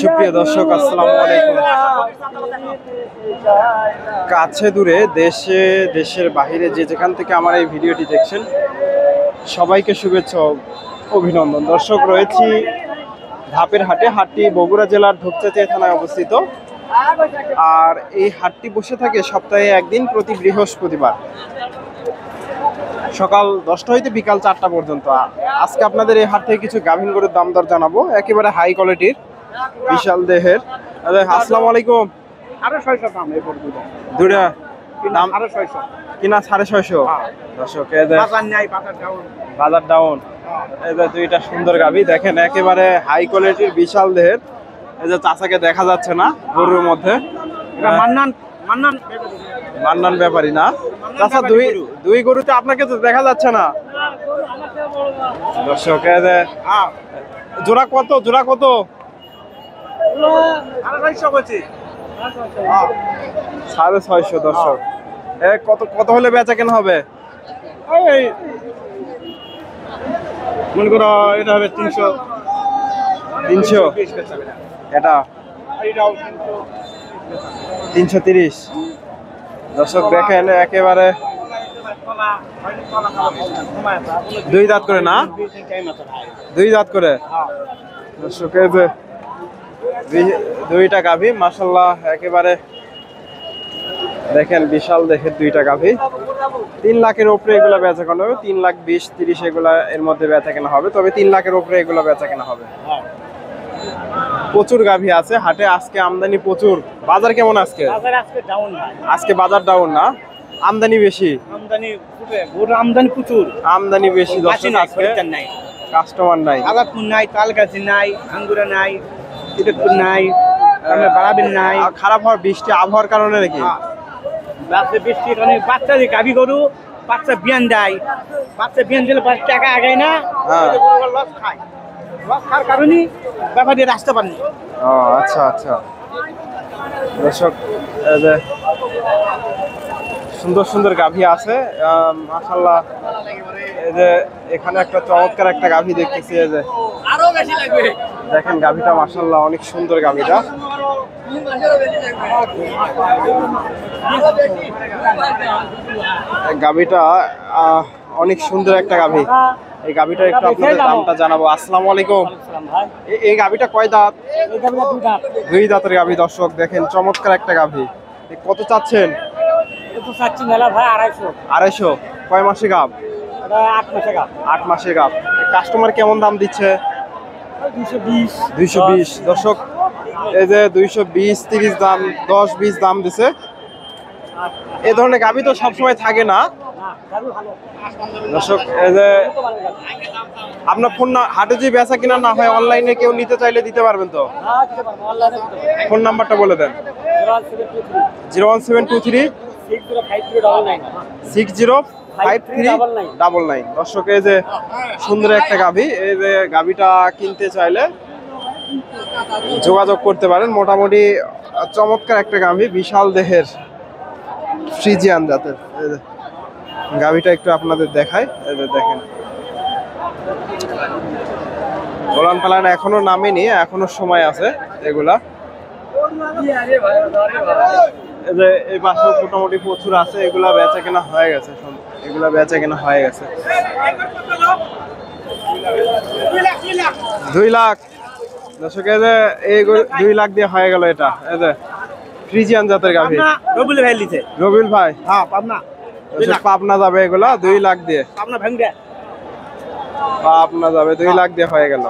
সুপ্রিয় দর্শক, আসসালামু আলাইকুম। কাছে দূরে দেশে দেশের বাইরে যে যেখান থেকে আমার এই ভিডিওটি দেখছেন সবাইকে শুভেচ্ছা ও অভিনন্দন। দর্শক, রয়েছি ধাপের হাটে। হাটটি বগুড়া জেলার ধূপচাচিয়া থানায় অবস্থিত। আর এই হাটটি বসে থাকে সপ্তাহে একদিন, প্রতি বৃহস্পতিবার সকাল 10টা হইতে বিকাল 4টা পর্যন্ত। আজকে আপনাদের এই হাট থেকে কিছু গাভীন গরুর দাম দর জানাবো, একেবারে হাই কোয়ালিটির বিশাল দেহের। আসসালামু আলাইকুম। দুইটা দাম কিনা 650। দর্শক, বাজার ডাউন। এই যে দুইটা সুন্দর গাভী দেখেন, একেবারে হাই কোয়ালিটির বিশাল দেহের। এই যে চাচাকে দেখা যাচ্ছে না গরুর মধ্যে, মান্নান ব্যাপারী না চাচা? দুই গরুতে আপনাকে তো দেখা যাচ্ছে না। দর্শক, জোড়া কত? 650। দর্শক, কত হলে বেচা কেনা হবে? মনে করো এটা হবে 300। এটা 330। দর্শক দেখেন, একেবারে দুই দাঁত করে না? দুই দাঁত করে। দর্শক, দুইটা গাভী মাশাআল্লাহ, একেবারে দেখেন বিশাল দেখে দুইটা গাভী। 3 লাখের উপরে এগুলো বেচা কেনা হবে। 3,20,30 এগুলা এর মধ্যে বেচা কেনা হবে। তবে 3 লাখের উপরে এগুলো বেচা কেনা হবে। প্রচুর গাভী আছে হাটে আজকে, আমদানি প্রচুর। বাজার কেমন আজকে? আজকে বাজার ডাউন না, আমদানি বেশি। আমদানি বেশি দর্শক, আজকে কাস্টমার নাই। তালগাছি নাই, আঙ্গুরা নাই, সিরাজপুর নাই, বাড়াবেন নাই। খারাপ হওয়ার বৃষ্টি আবহাওয়ার কারণে নাকি? বৃষ্টির কারণে বাচ্চা দিয়ে গাভী গরু বাচ্চা বিয়ান দেয়, বাচ্চা বিয়ান দিলে টাকা আগায় না, লস খায়। লস খাওয়ার কারণে ব্যাপার দিয়ে আসতে পারেনি। ও আচ্ছা আচ্ছা। দর্শক, সুন্দর সুন্দর গাভী আছে মাশাআল্লাহ। এই যে এখানে একটা চমৎকার একটা গাভী দেখতেছি। এই যে দেখেন গাভীটা মাশাআল্লাহ অনেক সুন্দর গাভীটা। গাভীটা অনেক সুন্দর একটা গাভী। এই গাভীটা একটু আপনাদের দামটা জানাবো। আসসালামু আলাইকুম। এই গাভীটা কয় দাঁত? দুই দাঁতের গাভী। দর্শক দেখেন, চমৎকার একটা গাভী। কত চাচ্ছেন? 250। কয় মাসে গাভ? 8 মাসে গাভ। কাস্টমার কেমন দাম দিচ্ছে? 220। দর্শক, এই যে 220-30 দাম, 10-20 দাম দিছে। এই ধরনের গাভী তো সবসময় থাকে না। দর্শক, এই যে আপনার ফোন না, হাটে যে বেচা কিনা না হয় অনলাইনে কেউ নিতে চাইলে দিতে পারবেন তো? ফোন নাম্বারটা বলে দেন। 01723 605399। দর্শক, এই যে সুন্দর একটা গাভী। এই যে গাভীটা কিনতে চাইলে যোগাযোগ করতে পারেন। মোটামুটি চমৎকার একটা গাভী, বিশাল দেহের ফ্রিজিয়ান জাতের। গাভীটা একটু আপনাদের দেখাই। এই যে দেখেন, ওলান পালান এখনো নামেনি, এখনো সময় আছে। এগুলা এই পাশে মোটামুটি প্রচুর আছে। এগুলা বেচা কেনা হয়ে গেছে। 2 লাখ। দর্শক, এই 2 লাখ দিয়ে হয়ে গেল। এটা এই যে ফ্রিজিয়ান জাতের গাভী। রবিউল ভাই, হ্যাঁ, পাবনা। পাবনা যাবে এগুলা 2 লাখ দিয়ে। পাবনা যাবে 2 লাখ দিয়ে হয়ে গেল।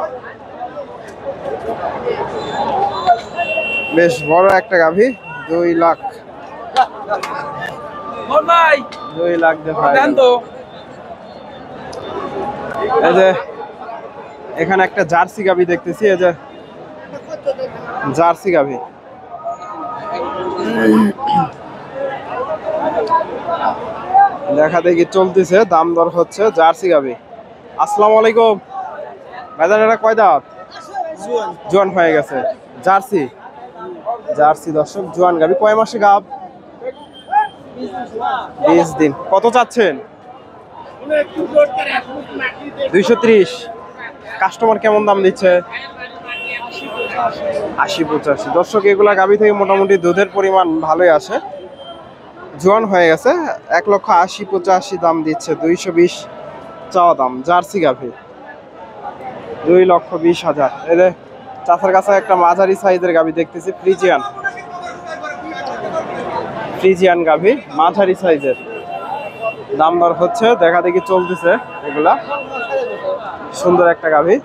বেশ বড় একটা গাভী, 2 লাখ। 2 লাখ দিয়ে হয়ে গেল। এই যে এখানে একটা জার্সি গাভী দেখতেছি। এই যে জার্সি গাভী। দেখা দেখি চলতেছে, দাম দর হচ্ছে। জার্সি গাভী। আসসালামু আলাইকুম। ভাইজান, এটা কয় দাঁত? জোয়ান হয়ে গেছে। জার্সি। দর্শক, জোয়ান গাভী। কয় মাসে গাভ? 20 দিন। কত চাচ্ছেন? 230। কাস্টমার কেমন দাম দিচ্ছে? 80-85। দর্শক এগুলা গাভী থেকে মোটামুটি দুধের পরিমাণ ভালোই আসে, জোয়ান হয়ে গেছে। 1,80,85 দাম দিচ্ছে। 220 চাওয়া দাম। জার্সি গাভী 2,20,000। এদের চাচার কাছে একটা মাঝারি সাইজের গাভী দেখতেছি, ফ্রিজিয়ান গাভী, মাঝারি সাইজের। দাম দর হচ্ছে, দেখা দেখি চলতেছে। এগুলা সুন্দর একটা গাভী।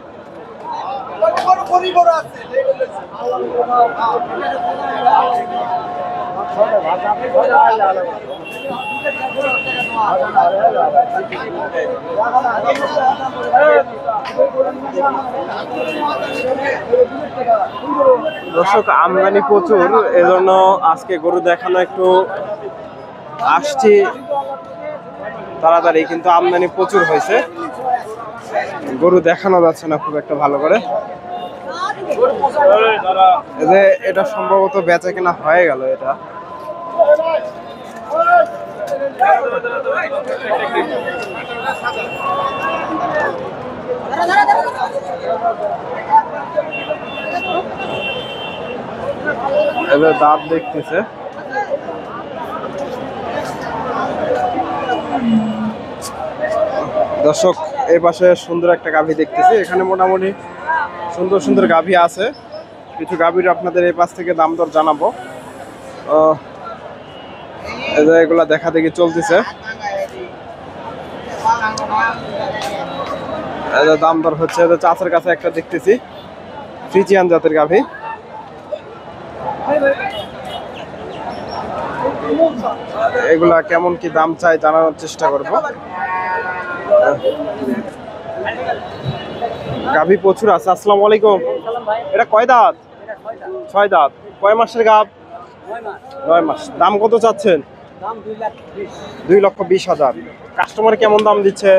দর্শক আমদানি প্রচুর, এজন্য আজকে গরু দেখানো একটু আসছি তাড়াতাড়ি, কিন্তু আমদানি প্রচুর হয়েছে, গরু দেখানো যাচ্ছে না খুব একটা ভালো করে। এটা সম্ভবত বেচা কেনা হয়ে গেল। এটা এদের দাঁত দেখতেছে। দর্শক এই পাশে সুন্দর একটা গাভী দেখতেছি। এখানে মোটামুটি সুন্দর সুন্দর গাভী আছে। কিছু গাভীর আপনাদের এই পাশ থেকে দাম দর জানাবো। এগুলা দেখা দেখি চলতেছে। দাম দর হচ্ছে। চাচার কাছে একটা দেখতেছি, ফ্রিজিয়ান জাতের গাভী। এগুলা কেমন কি দাম চাই জানানোর চেষ্টা করব। গাভী প্রচুর আছে। আসসালামু আলাইকুম। এটা কয় দাঁত? 6 দাঁত। কয় মাসের গাভ? 9 মাস। দাম কত চাচ্ছেন? 2,20,000। কাস্টমার কেমন দাম দিচ্ছে?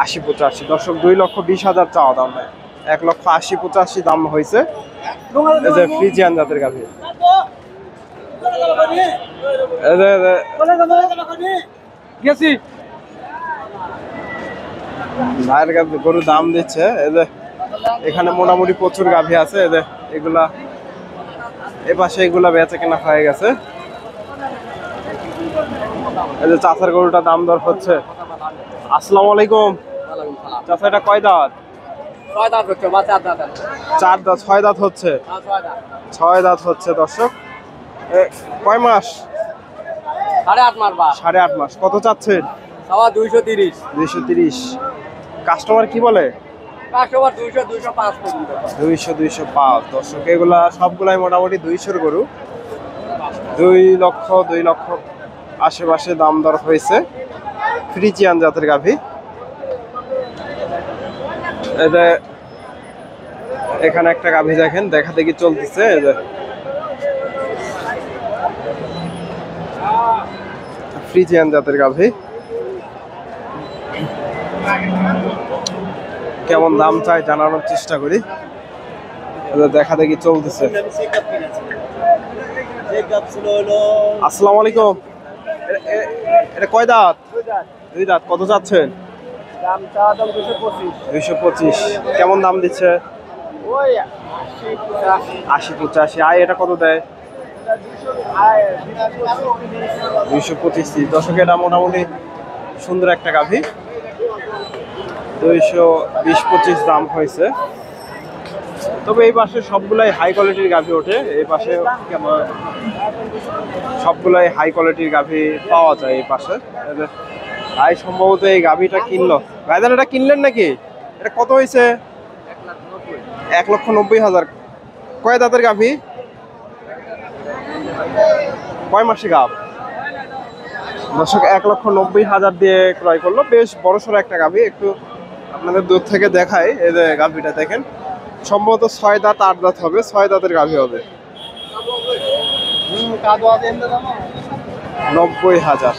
80-85। দর্শক 2,20,000 চাওয়া দাম। 1,80,85 দাম হয়েছে। এই যে ফ্রিজিয়ান জাতের গাভী। ভাইয়ের কাছে গরু দাম দিচ্ছে। এখানে মোটামুটি প্রচুর গাভী আছে। এগুলা এ পাশে এগুলা বেচা কেনা হয়ে গেছে। এই যে চাচার গরুটা দাম দর হচ্ছে। আসসালামু আলাইকুম। চাচা এটা কয় দাঁত? 6 দাঁত হচ্ছে। 4 দাঁত। 6 দাঁত হচ্ছে। 6 দাঁত হচ্ছে। দর্শক কয় মাস? 8.5 মাস। 8.5 মাস। কত চাচ্ছেন? 230। 230। কাস্টমার কি বলে? কাস্টমার 200-205 পর্যন্ত। 200-205। দর্শক এগুলা সবগুলাই মোটামুটি 200-র গরু। 2 লক্ষ আশেপাশে দাম দর হয়েছে। ফ্রিজিয়ান জাতের গাভী। এখানে একটা গাভী দেখেন, দেখা দেখি চলতেছে। ফ্রিজিয়ান জাতের গাভী। কেমন দাম চাই জানানোর চেষ্টা করি। দেখা দেখি চলতেছে। আসসালামু আলাইকুম। এটা কয় দাঁত? 2 দাঁত। কত চাচ্ছেন? 225। কেমন দাম দিচ্ছে? 80-85। আয় এটা কত দেয়? 225। দর্শক এটা মোটামুটি সুন্দর একটা গাভী। 220-25 দাম হয়েছে। তবে এই পাশে সবগুলাই হাই কোয়ালিটির গাভী ওঠে। এই পাশে সবগুলাই হাই কোয়ালিটির গাভী পাওয়া যায় এই পাশে। ভাই সম্ভবত এই গাভীটা কিনলো। ভাইজান এটা কিনলেন নাকি? এটা কত হয়েছে? 1,90,000। কয় দাঁতের গাভী? কয় মাসে গাভ? দর্শক 1,90,000 দিয়ে ক্রয় করলো। বেশ বড়সড় একটা গাভী। একটু আপনাদের দূর থেকে দেখাই। এই যে গাভীটা দেখেন, সম্ভবত 6 দাঁত 8 দাঁত হবে। 6 দাঁতের গাভী হবে। 90,000।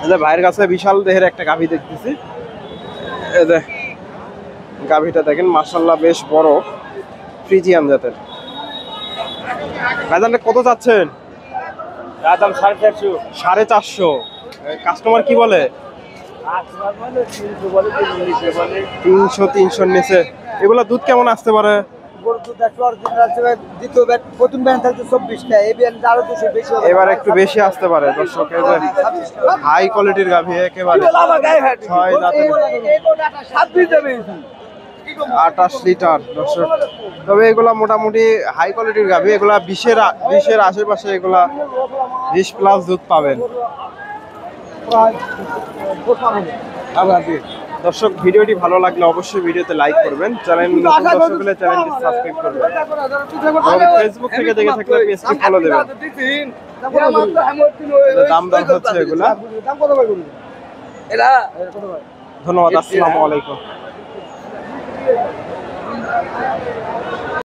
এই যে ভাইয়ের কাছে বিশাল দেহের একটা গাভী দেখতেছি। এই যে গাভীটা দেখেন, মাশাআল্লাহ বেশ বড়, ফ্রিজিয়ান জাতের। ভাইজানটা কত চাচ্ছেন? দাম 450। 450। কাস্টমার কি বলে? 300 নিচে। এগুলা দুধ কেমন আসতে পারে? এবার একটু বেশি আসতে পারে দর্শক। হাই কোয়ালিটির গাভী একেবারে 6 দাঁতের 28 লিটার দর্শক। তবে এগুলা মোটামুটি হাই কোয়ালিটির গাভী, এগুলা 20-এর আশেপাশে, এগুলা 20+ দুধ পাবেন। দর্শক ভিডিওটি ভালো লাগলে অবশ্যই ভিডিওতে লাইক করবেন, চ্যানেল নতুন দর্শক হলে চ্যানেলটি সাবস্ক্রাইব করবেন এবং ফেসবুক থেকে দেখে থাকলে পেজটি ফলো দেবেন। দাম দর হচ্ছে এগুলা। ধন্যবাদ, আসসালামু আলাইকুম।